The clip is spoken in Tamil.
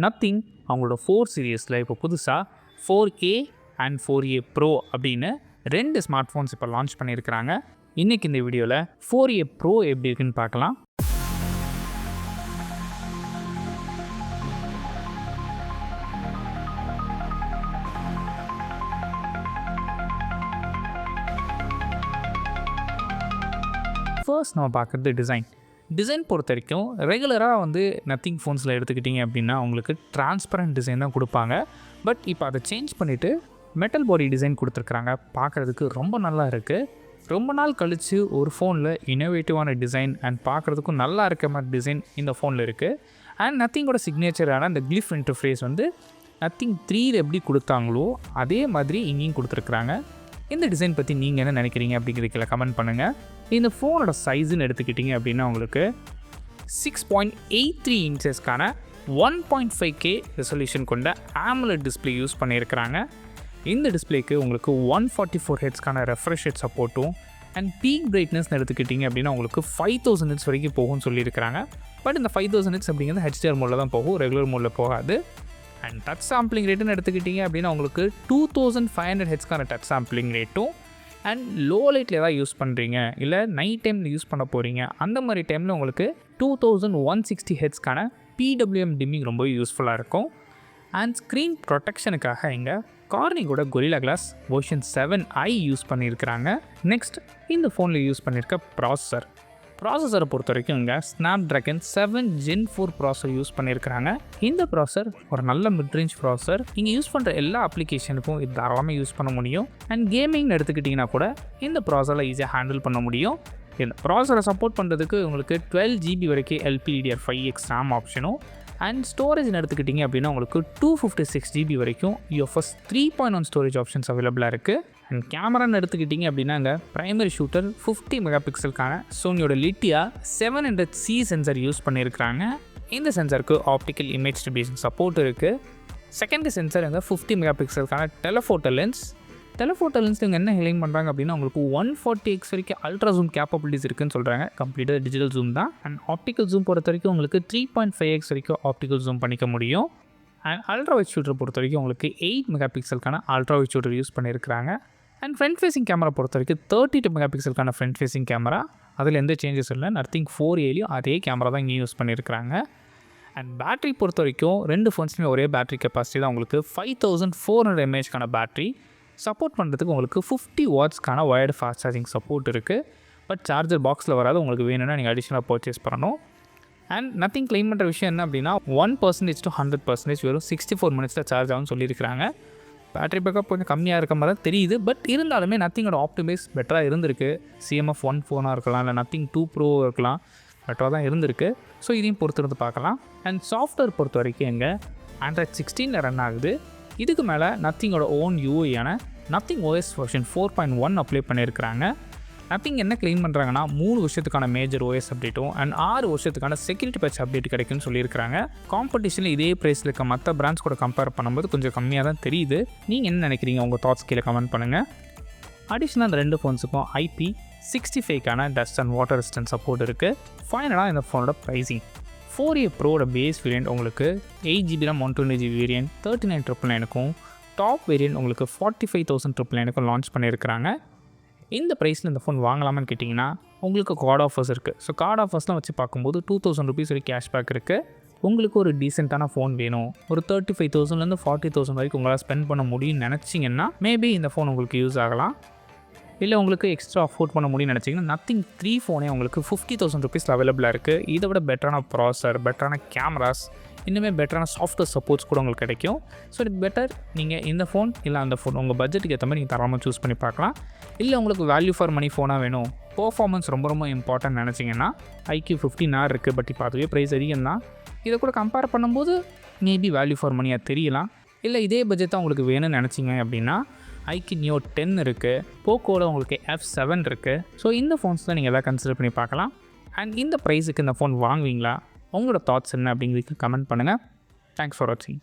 நத்திங் அவங்களோட 4 சீரியஸில் இப்போ புதுசாக 4A அண்ட் 4A Pro அப்படின்னு 2 ஸ்மார்ட் ஃபோன்ஸ் இப்போ லான்ச் பண்ணியிருக்கிறாங்க. இன்றைக்கி இந்த வீடியோவில் 4A Pro எப்படி இருக்குன்னு பார்க்கலாம். ஃபர்ஸ்ட் நம்ம பார்க்குறது டிசைன் பொறுத்த வரைக்கும் ரெகுலராக நத்திங் ஃபோன்ஸில் எடுத்துக்கிட்டிங்க அப்படின்னா உங்களுக்கு டிரான்ஸ்பரண்ட் டிசைன் தான் கொடுப்பாங்க. பட் இப்போ அதை சேஞ்ச் பண்ணிவிட்டு மெட்டல் பாடி டிசைன் கொடுத்துருக்குறாங்க. பார்க்குறதுக்கு ரொம்ப நல்லா இருக்குது. ரொம்ப நாள் கழித்து ஒரு ஃபோனில் இனோவேட்டிவான டிசைன் அண்ட் பார்க்குறதுக்கும் நல்லா இருக்க மாதிரி டிசைன் இந்த ஃபோனில் இருக்குது. அண்ட் நத்திங்கோட சிக்னேச்சரான அந்த கிளிஃப் இன்டர்ஃபேஸ் நத்திங் 3 எப்படி கொடுத்தாங்களோ அதே மாதிரி இங்கேயும் கொடுத்துருக்குறாங்க. இந்த டிசைன் பற்றி நீங்கள் என்ன நினைக்கிறீங்க அப்படிங்கிறதுல கமெண்ட் பண்ணுங்கள். இந்த ஃபோனோட சைஸுன்னு எடுத்துக்கிட்டிங்க அப்படின்னா உங்களுக்கு 6.83 இன்ச்சஸ்க்கான 1.5K ரெசல்யூஷன் கொண்ட AMOLED டிஸ்பிளே யூஸ் பண்ணியிருக்கிறாங்க. இந்த டிஸ்பிளேக்கு உங்களுக்கு 144 ஹெர்ட்ஸ்க்கான ரெஃப்ரெஷ் ரேட் சப்போர்ட்டும் அண்ட் பீக் பிரைட்னஸ் எடுத்துக்கிட்டிங்க அப்படின்னா உங்களுக்கு 5000 ஹெர்ட்ஸ் வரைக்கும் போகும்னு சொல்லியிருக்கிறாங்க. பட் இந்த 5000 ஹெர்ட்ஸ் அப்படிங்கிறது HDR மோடில் தான் போகும், ரெகுலர் மோடில் போகாது. அண்ட் டச் சாம்பிளிங் ரேட்டுன்னு எடுத்துக்கிட்டிங்க அப்படின்னா உங்களுக்கு 2500 ஹெர்ட்ஸ்க்கான டச் சாம்பிளிங் ரேட்டும் அண்ட் லோ லைட்டில் ஏதாவது யூஸ் பண்ணுறீங்க இல்லை நைட் டைமில் யூஸ் பண்ண போகிறீங்க அந்த மாதிரி டைமில் உங்களுக்கு 2160 ஹெர்ட்ஸ்க்கான PWM டிம்மிங் ரொம்ப யூஸ்ஃபுல்லாக இருக்கும். அண்ட் ஸ்க்ரீன் ப்ரொடெக்ஷனுக்காக இங்கே கார்னிங்கோட gorilla glass version 7i use பண்ணியிருக்கிறாங்க. நெக்ஸ்ட் இந்த ஃபோனில் யூஸ் பண்ணியிருக்க ப்ராசஸரை பொறுத்த வரைக்கும் இங்கே Snapdragon 7 Gen 4 ப்ராசஸர் யூஸ் பண்ணியிருக்கிறாங்க. இந்த ப்ராசஸர் ஒரு நல்ல மிட்ரேஞ்ச் ப்ராசஸர். நீங்கள் யூஸ் பண்ணுற எல்லா அப்ளிகேஷனுக்கும் இது தாராளமாக யூஸ் பண்ண முடியும். அண்ட் கேமிங் எடுத்துக்கிட்டிங்கன்னா கூட இந்த ப்ராசஸரில் ஈஸியாக ஹேண்டில் பண்ண முடியும். இந்த ப்ராசஸரை சப்போர்ட் பண்ணுறதுக்கு உங்களுக்கு 12GB வரைக்கும் LPDDR5X RAM ஆப்ஷனும் அண்ட் ஸ்டோரேஜ்னு எடுத்துக்கிட்டிங்க அப்படின்னா உங்களுக்கு 256GB வரைக்கும் UFS 3.1 ஸ்டோரேஜ் ஆப்ஷன்ஸ் அவைலபிளாக இருக்குது. அண்ட் கேமரான்னு எடுத்துக்கிட்டிங்க அப்படின்னா இங்கே ப்ரைமரி ஷூட்டர் 50 மெகா பிக்சலுக்கான சோனியோட லிட்டியா 700C சென்சர் யூஸ் பண்ணியிருக்கிறாங்க. இந்த சென்சருக்கு ஆப்டிக்கல் இமேஜ் ஸ்டெபிலைசேஷன் சப்போர்ட் இருக்குது. செகண்டரி சென்சர் இங்கே 50 மெகா பிக்சலுக்கான டெலஃபோட்டோ லென்ஸ் இவங்க என்ன ஹைலைட் பண்ணுறாங்க அப்படின்னா உங்களுக்கு 140x வரைக்கும் அல்ட்ரா ஜூம் கேப்பபிலிட்டிஸ் இருக்குன்னு சொல்கிறாங்க. கம்ப்ளீட்டாக டிஜிட்டல் ஜூம் தான். அண்ட் ஆப்டிக்கல் ஜூம் பொறுத்த வரைக்கும் உங்களுக்கு 3.5x வரைக்கும் ஆப்டிக்கல் ஜூம் பண்ணிக்க முடியும். அண்ட் அல்ட்ரா வைட் ஷூட்டர் பொறுத்த வரைக்கும் உங்களுக்கு 8 மெகா பிக்சலுக்கான அல்ட்ரா வைட் ஷூட்டர் யூஸ் பண்ணியிருக்கிறாங்க. அண்ட் ஃப்ரண்ட் ஃபேஸிங் கேமரா பொறுத்த வரைக்கும் 32 மெகா பிக்சலுக்கான ஃப்ரண்ட் ஃபேஸிங் கேமரா. அதில் எந்த சேஞ்சஸ் இல்லை. நத்திங் 4Aலையும் அதே கேமரா தான் இங்கே யூஸ் பண்ணியிருக்கிறாங்க. அண்ட் பேட்டரி பொறுத்த வரைக்கும் 2 ஃபோன்ஸ்லையுமே ஒரே பேட்டரி கெப்பாசிட்டி தான். உங்களுக்கு 5400 mAhக்கான பேட்டரி சப்போர்ட் பண்ணுறதுக்கு உங்களுக்கு 50 வாட்ஸ்க்கான வயர்டு ஃபாஸ்ட் சார்ஜிங் சப்போர்ட் இருக்குது. பட் சார்ஜர் பாக்ஸில் வராது. உங்களுக்கு வேணும்னா நீங்கள் அடிஷ்னலாக பர்ச்சேஸ் பண்ணணும். அண்ட் நத்திங் கிளைம் பண்ணுற விஷயம் என்ன அப்படின்னா 1% to 100% வெறும் 64 மினிட்ஸில் சார்ஜ் ஆகும்னு சொல்லியிருக்கிறாங்க. பேட்டரி பேக்கப் கொஞ்சம் கம்மியாக இருக்க மாதிரி தான் தெரியுது. பட் இருந்தாலுமே நத்திங்கோட ஆப்டிமைஸ் பெட்டராக இருந்திருக்கு. CMF1 ஃபோனாக இருக்கலாம், இல்லை நத்திங் 2 Pro இருக்கலாம், பெட்டராக தான் இருந்திருக்கு. ஸோ இதையும் பொறுத்திருந்து பார்க்கலாம். அண்ட் சாஃப்ட்வேர் பொறுத்த வரைக்கும் எங்கே Android 16 ரன் ஆகுது. இதுக்கு மேலே நத்திங்கோட ஓன் UIயான நத்திங் OS வெர்ஷன் 4.1 அப்ளை பண்ணியிருக்கிறாங்க. நத்திங் என்ன கிளைம் பண்ணுறாங்கன்னா 3 வருஷத்துக்கான மேஜர் OS அப்டேட்டும் அண்ட் 6 வருஷத்துக்கான செக்யூரிட்டி பேட்ச் அப்டேட் கிடைக்குன்னு சொல்லியிருக்கிறாங்க. காம்படிஷனில் இதே ப்ரைஸில் இருக்க மற்ற பிராண்ட்ஸ் கூட கம்பேர் பண்ணும்போது கொஞ்சம் கம்மியாக தான் தெரியுது. நீங்கள் என்ன நினைக்கிறீங்க? உங்கள் தாட்ஸ் கீழே கமெண்ட் பண்ணுங்கள். அடிஷ்னலாக அந்த 2 ஃபோன்ஸுக்கும் IP65க்கான dust and water resistant support இருக்குது. ஃபைனலாக இந்த ஃபோனோட ப்ரைஸிங் 4A Proட பேஸ் வேரியண்ட் உங்களுக்கு 8GB RAM 128GB வேரியண்ட் 39,999க்கும் டாப் வேரியண்ட் உங்களுக்கு 45,999க்கும் லான்ச் பண்ணியிருக்கிறாங்க. இந்த ப்ரைஸில் இந்த ஃபோன் வாங்கலாமான்னு கேட்டிங்கன்னா உங்களுக்கு கார்டு ஆஃபர்ஸ் இருக்குது. ஸோ கார்டு ஆஃபர்ஸ்லாம் வச்சு பார்க்கும்போது 2000 rupees வரைக்கும் கேஷ்பேக் இருக்குது. உங்களுக்கு ஒரு டீசெண்டான ஃபோன் வேணும், ஒரு 35,000 40,000 வரைக்கும் உங்களால் ஸ்பெண்ட் பண்ண முடியும்னு நினச்சிங்கன்னா மேபி இந்த ஃபோன் உங்களுக்கு யூஸ் ஆகலாம். இல்லை உங்களுக்கு எக்ஸ்ட்ரா அஃபோர்ட் பண்ண முடியும்னு நினச்சிங்கன்னா நத்திங் 3 ஃபோனே உங்களுக்கு 50,000 rupeesல அவைலபிளாக இருக்குது. இதை விட பெட்டரான ப்ராசஸர், பெட்டரான கேமராஸ், இன்னுமே பெட்டரான சாஃப்ட்வேர் சப்போர்ட்ஸ் கூட உங்களுக்கு கிடைக்கும். ஸோ இது பெட்டர். நீங்கள் இந்த ஃபோன் இல்லை அந்த ஃபோன் உங்கள் பட்ஜெட்டுக்கு ஏற்ற மாதிரி நீங்கள் தரமாக சூஸ் பண்ணி பார்க்கலாம். இல்லை உங்களுக்கு வேல்யூ ஃபார் மணி ஃபோனாக வேணும், பர்ஃபார்மன்ஸ் ரொம்ப இம்பார்ட்டன்ட் நினச்சிங்கன்னா iQ15R இருக்குது. பட் இப்போ அதுவே ப்ரைஸ் அதிகம் தான். இதை கூட கம்பேர் பண்ணும்போது மேபி வேல்யூ ஃபார் மணியாக தெரியலாம். இல்லை இதே பட்ஜெட் தான் உங்களுக்கு வேணும்னு நினச்சிங்க அப்படின்னா iQ Neo 10 இருக்குது. போக்கோட உங்களுக்கு F7 இருக்குது. ஸோ இந்த ஃபோன்ஸில் நீங்கள் எதாவது கன்சிடர் பண்ணி பார்க்கலாம். அண்ட் இந்த ப்ரைஸுக்கு இந்த ஃபோன் வாங்குவீங்களா? உங்களோட தாட்ஸ் என்ன அப்படிங்கிறதுக்கு கமெண்ட் பண்ணுங்கள். தேங்க்ஸ் ஃபார் வாட்சிங்.